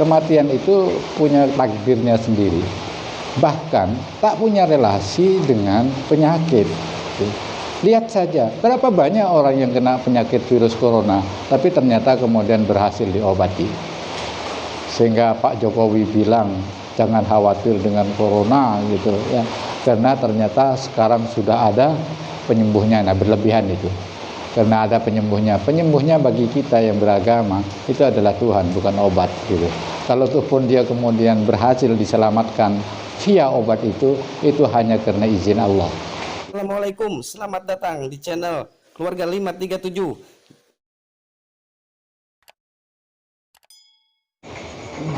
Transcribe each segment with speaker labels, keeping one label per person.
Speaker 1: kematian itu punya takdirnya sendiri, bahkan tak punya relasi dengan penyakit. Lihat saja berapa banyak orang yang kena penyakit virus corona tapi ternyata kemudian berhasil diobati. Sehingga Pak Jokowi bilang jangan khawatir dengan corona gitu ya, karena ternyata sekarang sudah ada penyembuhnya. Nah, berlebihan itu, karena ada penyembuhnya bagi kita yang beragama itu adalah Tuhan, bukan obat gitu. Kalau tuh pun dia kemudian berhasil diselamatkan via obat itu hanya karena izin Allah.
Speaker 2: Assalamualaikum, selamat datang di channel Keluarga 537.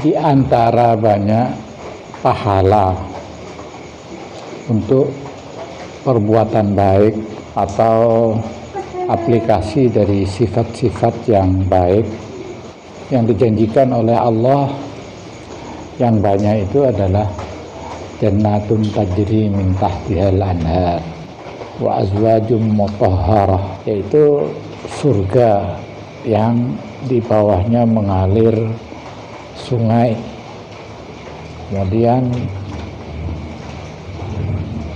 Speaker 1: Di antara banyak pahala untuk perbuatan baik atau aplikasi dari sifat-sifat yang baik yang dijanjikan oleh Allah, yang banyak itu adalah jannatun tajri min tahtihal anhar wa azwajum mutahharah, yaitu surga yang di bawahnya mengalir sungai, kemudian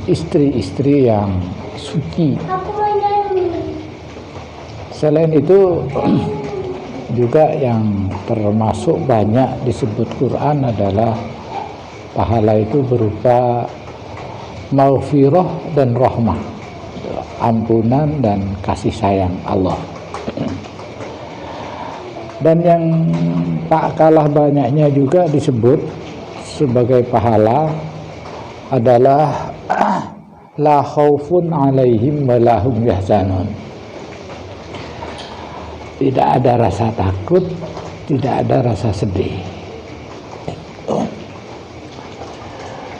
Speaker 1: istri-istri yang suci. Selain itu juga yang termasuk banyak disebut Quran adalah pahala itu berupa maghfirah dan rahmah, ampunan dan kasih sayang Allah. Dan yang tak kalah banyaknya juga disebut sebagai pahala adalah la khaufun alaihim wa lahum yahzanun. Tidak ada rasa takut, tidak ada rasa sedih.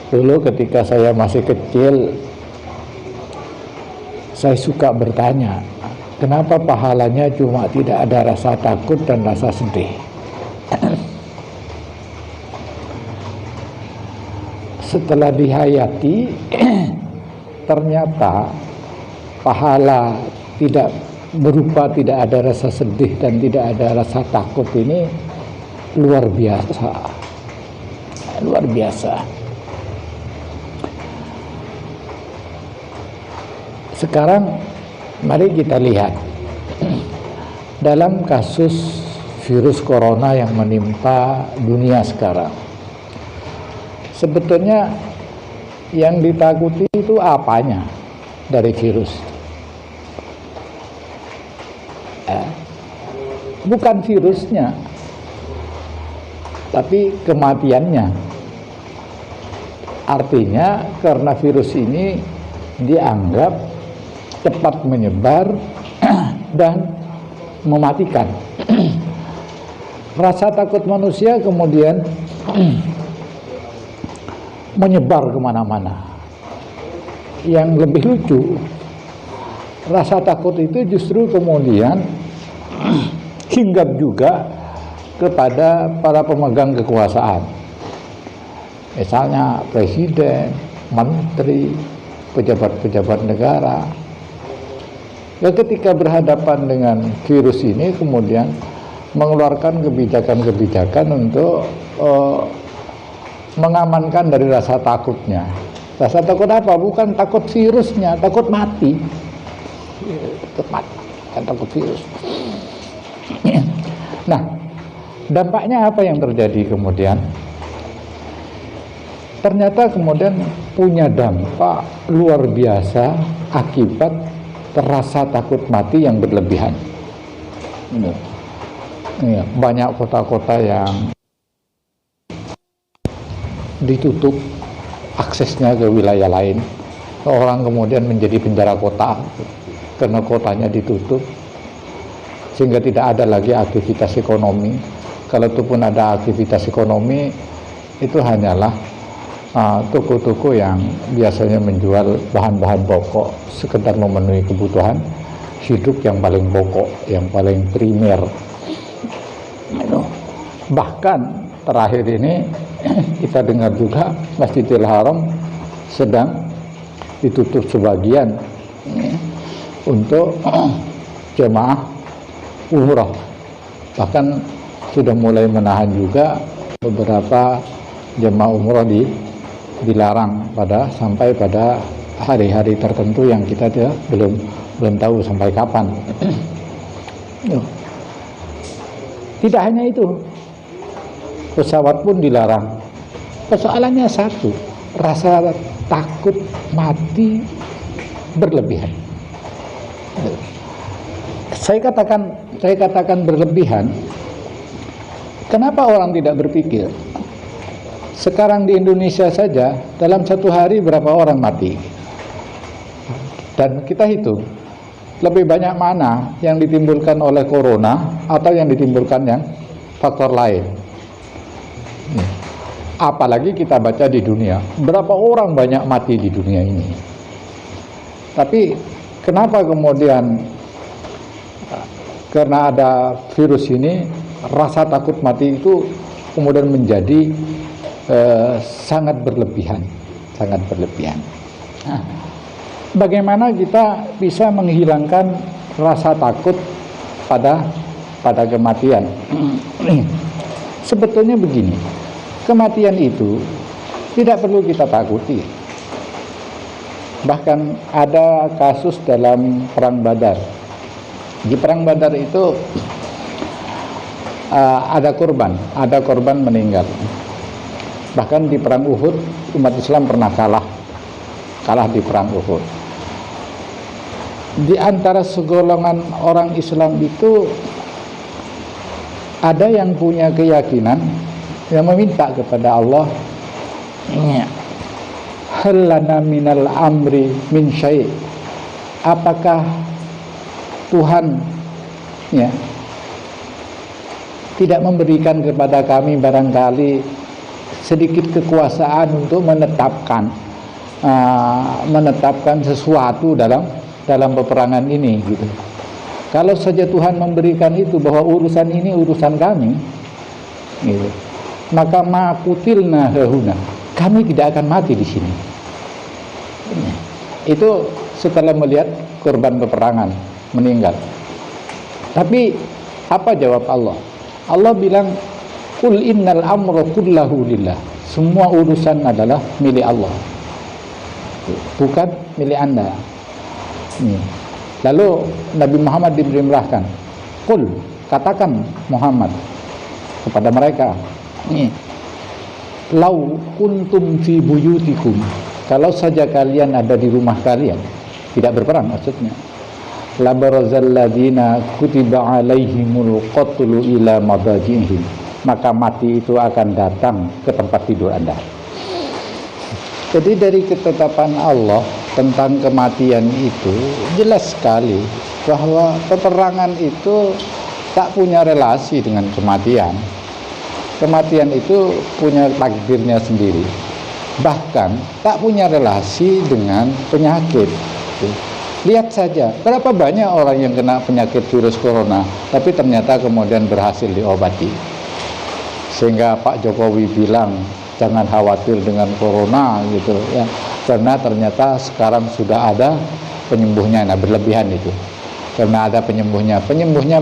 Speaker 1: Dulu ketika saya masih kecil, saya suka bertanya, kenapa pahalanya cuma tidak ada rasa takut dan rasa sedih? Setelah dihayati, ternyata pahala tidak berupa tidak ada rasa sedih dan tidak ada rasa takut ini luar biasa. Luar biasa. Sekarang mari kita lihat dalam kasus virus corona yang menimpa dunia sekarang. Sebetulnya yang ditakuti itu apanya dari virus? Bukan virusnya, tapi kematiannya. Artinya karena virus ini dianggap cepat menyebar dan mematikan. Rasa takut manusia kemudian menyebar kemana-mana. Yang lebih lucu, rasa takut itu justru kemudian hinggap juga kepada para pemegang kekuasaan. Misalnya presiden, menteri, pejabat-pejabat negara. Ya, ketika berhadapan dengan virus ini kemudian mengeluarkan kebijakan-kebijakan untuk mengamankan dari rasa takutnya. Rasa takut apa? Bukan takut virusnya, takut mati. Takut mati, bukan takut virus. Nah, dampaknya apa yang terjadi kemudian? Ternyata kemudian punya dampak luar biasa akibat terasa takut mati yang berlebihan. Banyak kota-kota yang ditutup aksesnya ke wilayah lain. Orang kemudian menjadi penjara kota karena kotanya ditutup, sehingga tidak ada lagi aktivitas ekonomi. Kalau itu pun ada aktivitas ekonomi, itu hanyalah toko-toko yang biasanya menjual bahan-bahan pokok, sekedar memenuhi kebutuhan hidup yang paling pokok, yang paling primer. Bahkan terakhir ini kita dengar juga Masjidil Haram sedang ditutup sebagian untuk jemaah umroh. Bahkan sudah mulai menahan juga beberapa jemaah umroh dilarang sampai pada hari-hari tertentu yang kita belum tahu sampai kapan. Tidak hanya itu, pesawat pun dilarang. Persoalannya satu, rasa takut mati berlebihan. Saya katakan berlebihan. Kenapa orang tidak berpikir? Sekarang di Indonesia saja dalam satu hari berapa orang mati? Dan kita hitung lebih banyak mana yang ditimbulkan oleh corona atau yang ditimbulkan yang faktor lain. Apalagi kita baca di dunia, berapa orang banyak mati di dunia ini. Tapi kenapa kemudian karena ada virus ini rasa takut mati itu kemudian menjadi sangat berlebihan. Nah, bagaimana kita bisa menghilangkan rasa takut pada kematian? Sebetulnya begini, kematian itu tidak perlu kita takuti. Bahkan ada kasus dalam perang Badar. Di perang Badar itu ada korban meninggal. Bahkan di perang Uhud umat Islam pernah kalah di perang Uhud. Di antara segolongan orang Islam itu ada yang punya keyakinan yang meminta kepada Allah, hal lana minal amri min syai', apakah Tuhan tidak memberikan kepada kami barangkali sedikit kekuasaan untuk menetapkan sesuatu dalam peperangan ini gitu. Kalau saja Tuhan memberikan itu, bahwa urusan ini urusan kami gitu, maka makutilna hahuna, kami tidak akan mati di sini. Itu setelah melihat korban peperangan meninggal. Tapi apa jawab Allah? Allah bilang, qul innal amra kullahu lillah, semua urusan adalah milik Allah, bukan milik Anda. Lalu Nabi Muhammad diperintahkan, qul, katakan Muhammad kepada mereka, lau kuntum fi buyutikum, kalau saja kalian ada di rumah kalian, tidak berperang maksudnya, la barazal ladina kutiba alaihimul qatlu ila madajihim, maka mati itu akan datang ke tempat tidur Anda. Jadi dari ketetapan Allah tentang kematian itu jelas sekali bahwa peperangan itu tak punya relasi dengan kematian. Kematian itu punya takdirnya sendiri, bahkan tak punya relasi dengan penyakit. Lihat saja berapa banyak orang yang kena penyakit virus corona tapi ternyata kemudian berhasil diobati. Sehingga Pak Jokowi bilang jangan khawatir dengan corona gitu ya, karena ternyata sekarang sudah ada penyembuhnya. Nah, berlebihan itu, karena ada penyembuhnya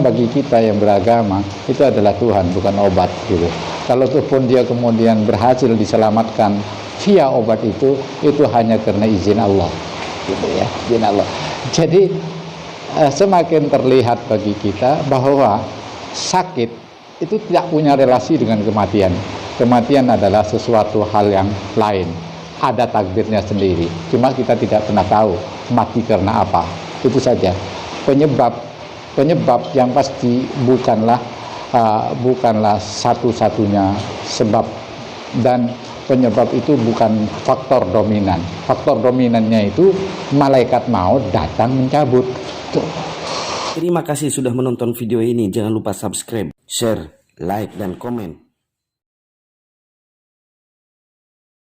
Speaker 1: bagi kita yang beragama itu adalah Tuhan, bukan obat gitu. Kalau tuh pun dia kemudian berhasil diselamatkan via obat itu hanya karena izin Allah gitu ya, izin Allah. Jadi semakin terlihat bagi kita bahwa sakit itu tidak punya relasi dengan kematian. Kematian adalah sesuatu hal yang lain, ada takdirnya sendiri. Cuma kita tidak pernah tahu mati karena apa. Itu saja. Penyebab yang pasti bukanlah satu-satunya sebab, dan penyebab itu bukan faktor dominan. Faktor dominannya itu malaikat maut datang mencabut.
Speaker 2: Terima kasih sudah menonton video ini. Jangan lupa subscribe, share, like, dan komen.